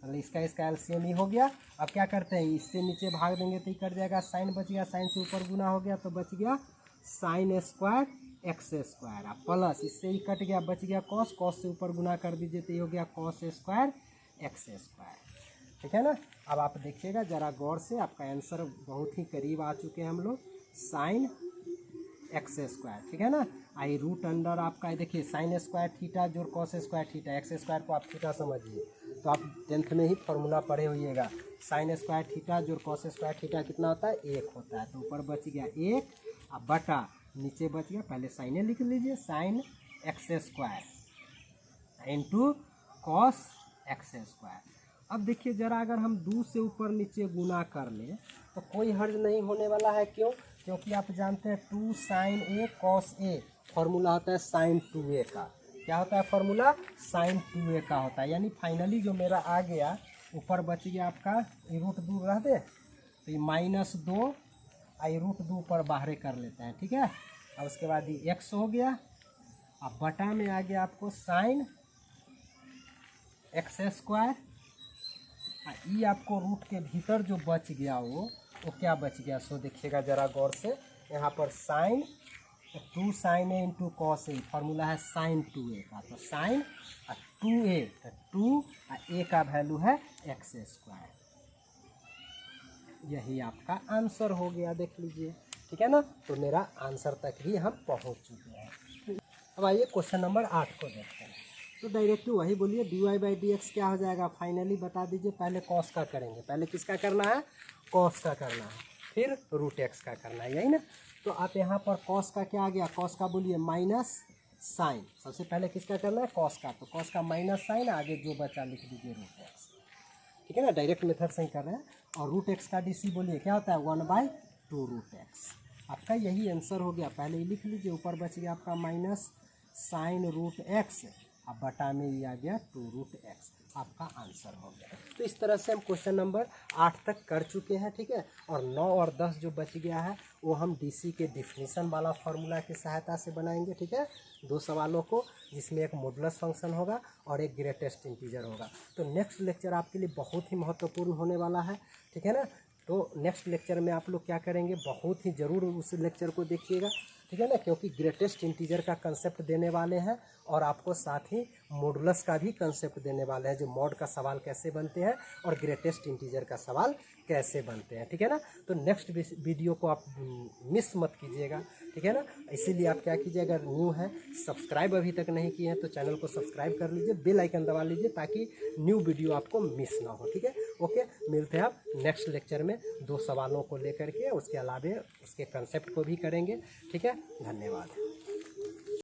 मतलब इसका एलसीएम ही हो गया। अब क्या करते हैं, इससे नीचे भाग देंगे तो ये कट जाएगा, साइन बच गया, साइन से ऊपर गुना हो गया तो बच गया sine square x square, plus इससे ही कट गया, बच गया कॉस, कॉस से ऊपर गुना कर दीजिए तो ये हो गया कॉस स्क्वायर एक्स स्क्वायर, ठीक है ना। अब आप देखिएगा जरा गौर से, आपका आंसर बहुत ही करीब आ चुके हैं हम लोग, साइन एक्स स्क्वायर, ठीक है ना। आई रूट अंडर आपका देखिए साइन स्क्वायर थीटा जोड़ cos square theta, x square को आप थीटा समझिए, तो आप 10th में ही फॉर्मूला पढ़े होइएगा, साइन स्क्वायर थीटा जोड़ कॉस स्क्वायर थीटा कितना होता है, 1 होता है, तो ऊपर बच गया 1 अब बटा नीचे बच गया, पहले साइने लिख लीजिए, sign x square into cos x square. अब देखिए जरा अगर हम 2 से ऊपर नीचे गुना कर लें तो कोई हर्ज नहीं होने वाला है, क्यों, क्योंकि आप जानते हैं 2 sign A cos a formula होता है साइन 2a का, क्या होता है फॉर्मूला, साइन 2a का होता है, यानी फाइनली जो मेरा आ गया ऊपर बच गया आपका रूट 2 रह दे तो ये -2 आई रूट 2 ऊपर बाहर कर लेते हैं, ठीक है। अब उसके बाद ये एक्स हो गया, अब बटा में आ गया आपको साइन एक्स स्क्वायर, ये आपको रूट के भीतर जो बच गया वो क्या बच गया, सो देखिएगा जरा गौर से, यहाँ पर साइन 2 साइन ए इंटू कॉस ए, फॉर्मूला है साइन 2a का, तो साइन 2a, तो 2 a का वैल्यू है एक्स स्क्वायर, यही आपका आंसर हो गया, देख लीजिए, ठीक है ना। तो मेरा आंसर तक ही हम पहुंच चुके हैं। अब आइए क्वेश्चन नंबर 8 को देखते हैं। तो डायरेक्टली वही बोलिए, dy/dx क्या हो जाएगा, फाइनली बता दीजिए, पहले कॉस का करेंगे, पहले किसका करना है, कॉस का करना है, फिर रूट एक्स का करना है, यही ना। तो आप यहाँ पर कॉस का क्या आ गया, कॉस का बोलिए माइनस साइन, सबसे पहले किसका करना है, कॉस का, तो कॉस का माइनस साइन, आगे जो बचा लिख दीजिए रूट एक्स, ठीक है ना, डायरेक्ट मेथड से ही कर रहे हैं। और रूट एक्स का डीसी बोलिए क्या होता है, 1/2 रूट एक्स, आपका यही आंसर हो गया, पहले ही लिख लीजिए, ऊपर बच गया आपका माइनस साइन रूट एक्स, अब बटा में ये आ गया 2 रूट एक्स, आपका आंसर हो गया। तो इस तरह से हम क्वेश्चन नंबर 8 तक कर चुके हैं, ठीक है। और 9 और 10 जो बच गया है वो हम डीसी के डिफिनीशन वाला फार्मूला की सहायता से बनाएंगे, ठीक है, 2 सवालों को, जिसमें एक मॉडुलस फंक्शन होगा और एक ग्रेटेस्ट इंटीजर होगा। तो नेक्स्ट लेक्चर आपके लिए बहुत ही महत्वपूर्ण होने वाला है, ठीक है ना। तो नेक्स्ट लेक्चर में आप लोग क्या करेंगे, बहुत ही ज़रूर उस लेक्चर को देखिएगा, ठीक है ना, क्योंकि ग्रेटेस्ट इंटीजर का कंसेप्ट देने वाले हैं और आपको साथ ही मॉडुलस का भी कंसेप्ट देने वाले हैं, जो मॉड का सवाल कैसे बनते हैं और ग्रेटेस्ट इंटीजर का सवाल कैसे बनते हैं, ठीक है ना। तो नेक्स्ट वीडियो को आप मिस मत कीजिएगा, ठीक है ना। इसीलिए आप क्या कीजिए, अगर न्यू है, सब्सक्राइब अभी तक नहीं किए हैं तो चैनल को सब्सक्राइब कर लीजिए, बेल आइकन दबा लीजिए ताकि न्यू वीडियो आपको मिस ना हो, ठीक है। ओके, मिलते हैं आप नेक्स्ट लेक्चर में 2 सवालों को लेकर के, उसके अलावा उसके कंसेप्ट को भी करेंगे, ठीक है। धन्यवाद।